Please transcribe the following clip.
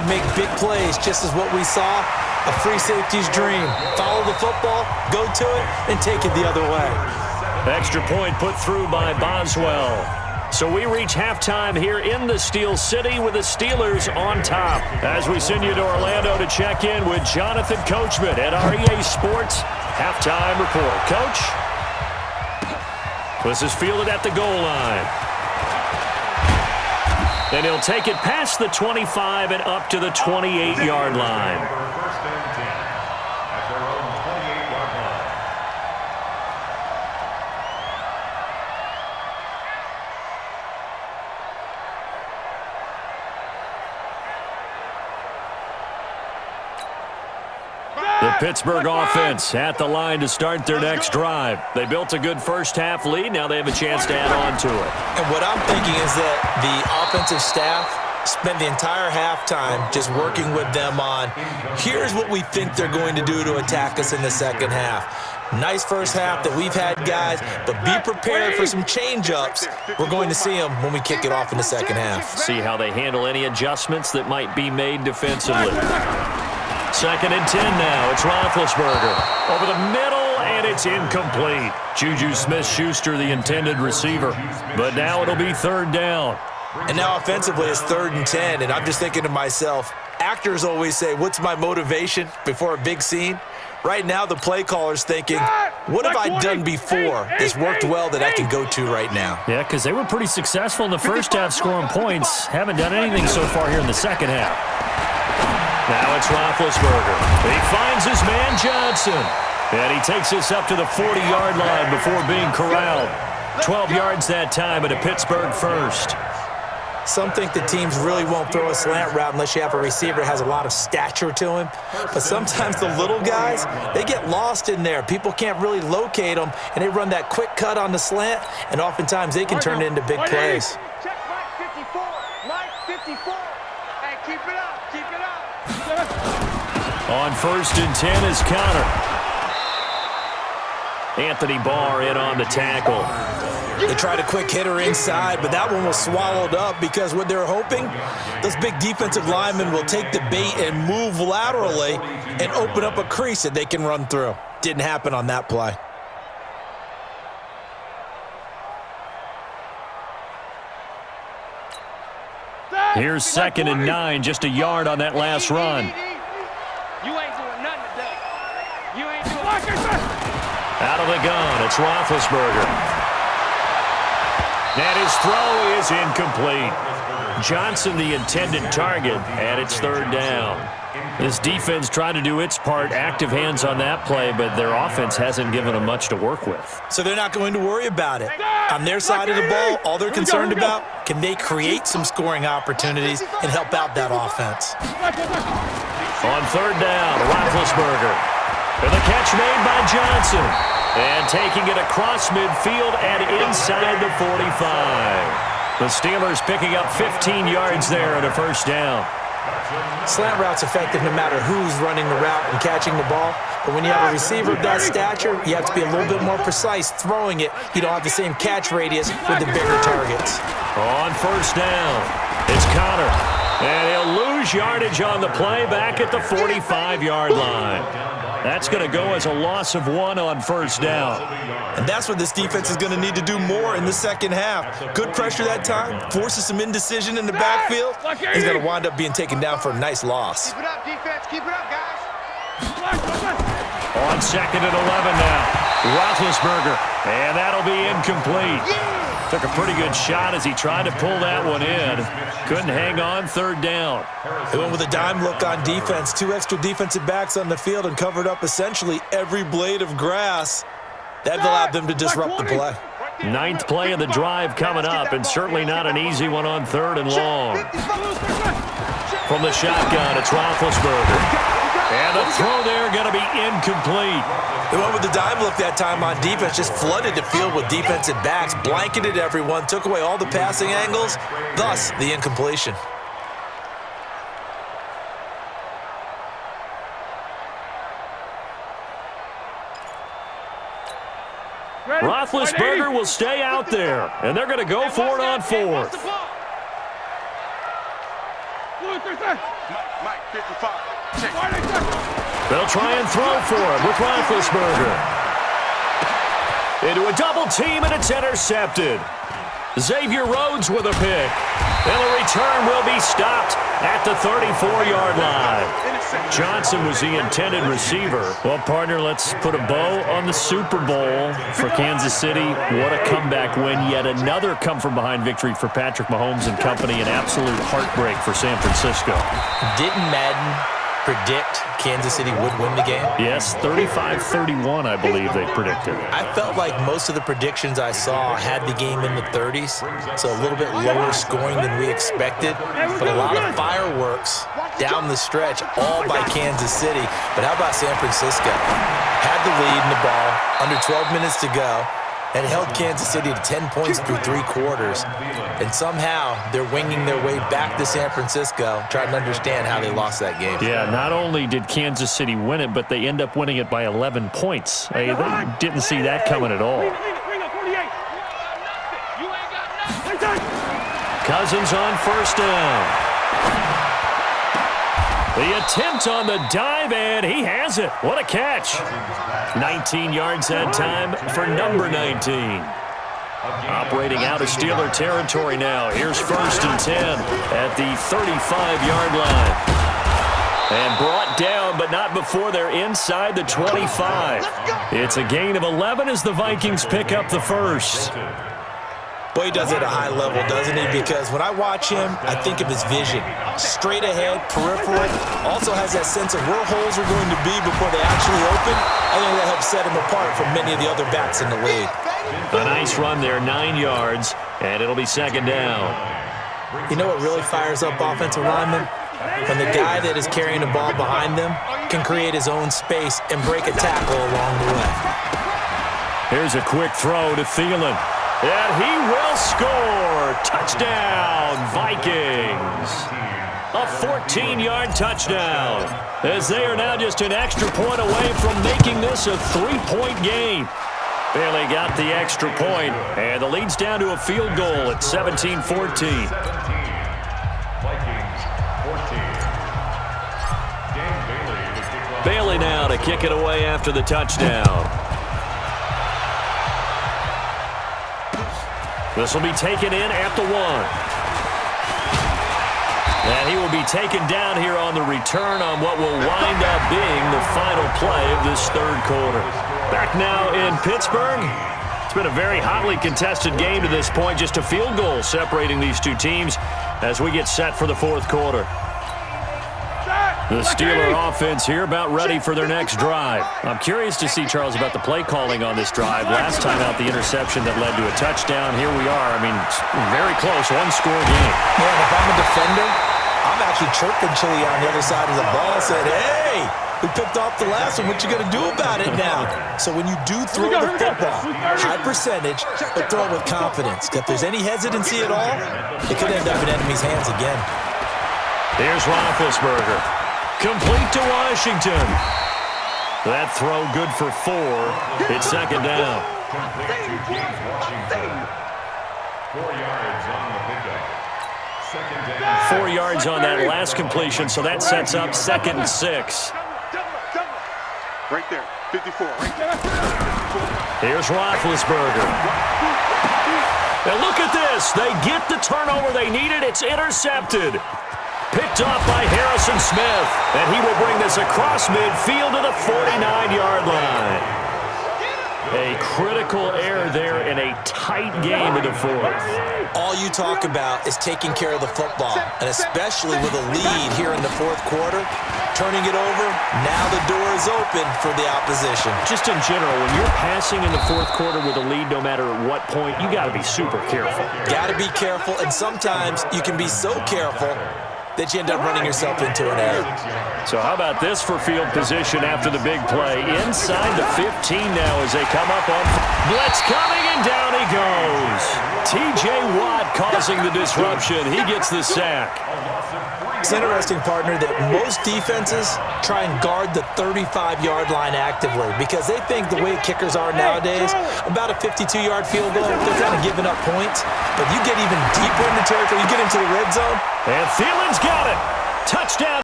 make big plays, just as what we saw, a free safety's dream. Follow the football, go to it, and take it the other way. Extra point put through by Boswell. So we reach halftime here in the Steel City with the Steelers on top. As we send you to Orlando to check in with Jonathan Coachman at our EA Sports Halftime Report. Coach? This is fielded at the goal line. And he'll take it past the 25 and up to the 28-yard line. The Pittsburgh offense at the line to start their next drive. They built a good first-half lead. Now they have a chance to add on to it. And what I'm thinking is that the offensive staff spent the entire halftime just working with them on, here's what we think they're going to do to attack us in the second half. Nice first half that we've had, guys, but be prepared for some change-ups. We're going to see them when we kick it off in the second half. See how they handle any adjustments that might be made defensively. 2nd and 10 now. It's Roethlisberger over the middle, and it's incomplete. Juju Smith-Schuster, the intended receiver. But now it'll be 3rd down. And now offensively it's 3rd and 10, and I'm just thinking to myself, actors always say, what's my motivation before a big scene? Right now the play caller's thinking, what have I done before that's worked well that I can go to right now? Yeah, because they were pretty successful in the first half scoring points. Haven't done anything so far here in the second half. Now it's Roethlisberger. He finds his man Johnson. And he takes us up to the 40-yard line before being corralled. 12 yards that time at a Pittsburgh first. Some think the teams really won't throw a slant route unless you have a receiver that has a lot of stature to him. But sometimes the little guys, they get lost in there. People can't really locate them, and they run that quick cut on the slant, and oftentimes they can turn it into big plays. Check Mike 54. Mike 54. Hey, keep it up. Keep it up. On 1st and 10 is Connor. Anthony Barr in on the tackle. They tried a quick hitter inside, but that one was swallowed up because what they're hoping, those big defensive linemen will take the bait and move laterally and open up a crease that they can run through. Didn't happen on that play. Here's 2nd and 9, just a yard on that last run. You ain't doing nothing today. You ain't doing nothing. Out of the gun, it's Roethlisberger. And his throw is incomplete. Johnson, the intended target, and it's 3rd down. This defense tried to do its part, active hands on that play, but their offense hasn't given them much to work with. So they're not going to worry about it. On their side of the ball, all they're concerned about, can they create some scoring opportunities and help out that offense? On 3rd down, Roethlisberger. And the catch made by Johnson. And taking it across midfield and inside the 45. The Steelers picking up 15 yards there and a 1st down. Slant route's effective no matter who's running the route and catching the ball. But when you have a receiver of that stature, you have to be a little bit more precise throwing it. You don't have the same catch radius with the bigger targets. On 1st down, it's Connor. And he'll lose yardage on the play back at the 45-yard line. That's going to go as a loss of 1 on 1st down. And that's what this defense is going to need to do more in the second half. Good pressure that time, forces some indecision in the backfield. He's going to wind up being taken down for a nice loss. Keep it up, defense. Keep it up, guys. On 2nd and 11 now, Roethlisberger. And that'll be incomplete. Took a pretty good shot as he tried to pull that one in. Couldn't hang on, 3rd down. They went with a dime look on defense. 2 extra defensive backs on the field and covered up essentially every blade of grass. That allowed them to disrupt the play. 9th play of the drive coming up, and certainly not an easy one on 3rd and long. From the shotgun, it's Roethlisberger. And the throw there going to be incomplete. They went with the dime look that time on defense, just flooded the field with defensive backs, blanketed everyone, took away all the passing angles, thus the incompletion. Roethlisberger will stay out there, and they're going to go for it on 4th. They'll try and throw for him with Roethlisberger. Into a double team, and it's intercepted. Xavier Rhodes with a pick. And the return will be stopped at the 34-yard line. Johnson was the intended receiver. Well, partner, let's put a bow on the Super Bowl for Kansas City. What a comeback win. Yet another come-from-behind victory for Patrick Mahomes and company. An absolute heartbreak for San Francisco. Didn't Madden predict Kansas City would win the game? Yes, 35-31, I believe they predicted. I felt like most of the predictions I saw had the game in the 30s, so a little bit lower scoring than we expected, but a lot of fireworks down the stretch, all by Kansas City. But how about San Francisco? Had the lead in the ball, under 12 minutes to go, and held Kansas City to 10 points through 3 quarters. And somehow they're winging their way back to San Francisco, trying to understand how they lost that game. Yeah, not only did Kansas City win it, but they end up winning it by 11 points. They didn't see that coming at all. Cousins on first down. The attempt on the dive, and he has it. What a catch. 19 yards that time for number 19. Operating out of Steeler territory now. Here's 1st and 10 at the 35-yard line. And brought down, but not before they're inside the 25. It's a gain of 11 as the Vikings pick up the first. Boy, he does it at a high level, doesn't he? Because when I watch him, I think of his vision. Straight ahead, peripheral. Also has that sense of where holes are going to be before they actually open. I think that helps set him apart from many of the other backs in the league. A nice run there, 9 yards, and it'll be 2nd down. You know what really fires up offensive linemen? When the guy that is carrying the ball behind them can create his own space and break a tackle along the way. Here's a quick throw to Thielen. And he will score. Touchdown, Vikings. A 14-yard touchdown, as they are now just an extra point away from making this a 3-point game. Bailey got the extra point, and the lead's down to a field goal at 17-14. Bailey now to kick it away after the touchdown. This will be taken in at the 1. And he will be taken down here on the return on what will wind up being the final play of this 3rd quarter. Back now in Pittsburgh. It's been a very hotly contested game to this point. Just a field goal separating these two teams as we get set for the 4th quarter. The Steeler offense here about ready for their next drive. I'm curious to see, Charles, about the play calling on this drive. Last time out, the interception that led to a touchdown. Here we are. I mean, it's very close, 1-score game. Man, if I'm a defender, I'm actually chirping Chili on the other side of the ball, saying, hey, we picked off the last one. What you going to do about it now? So when you do throw the football, high percentage, but throw it with confidence. If there's any hesitancy at all, it could end up in enemy's hands again. Here's Roethlisberger. Complete to Washington. That throw good for 4. It's 2nd down. 4 yards on that last completion, so that sets up 2nd and 6. Right there, 54. Right there. Here's Roethlisberger. And look at this. They get the turnover they needed. It's intercepted. Picked off by Harrison Smith, and he will bring this across midfield to the 49-yard line. A critical error there in a tight game in the 4th. All you talk about is taking care of the football, and especially with a lead here in the 4th quarter, turning it over, now the door is open for the opposition. Just in general, when you're passing in the 4th quarter with a lead, no matter at what point, you got to be super careful. Got to be careful, and sometimes you can be so careful that you end up running yourself into an error. So how about this for field position after the big play? Inside the 15 now as they come up on blitz coming, and down he goes. T.J. Watt causing the disruption. He gets the sack. It's interesting, partner, that most defenses try and guard the 35-yard line actively because they think the way kickers are nowadays, about a 52-yard field goal, they're kind of giving up points. But you get even deeper in the territory, you get into the red zone. And Thielen's got it. Touchdown.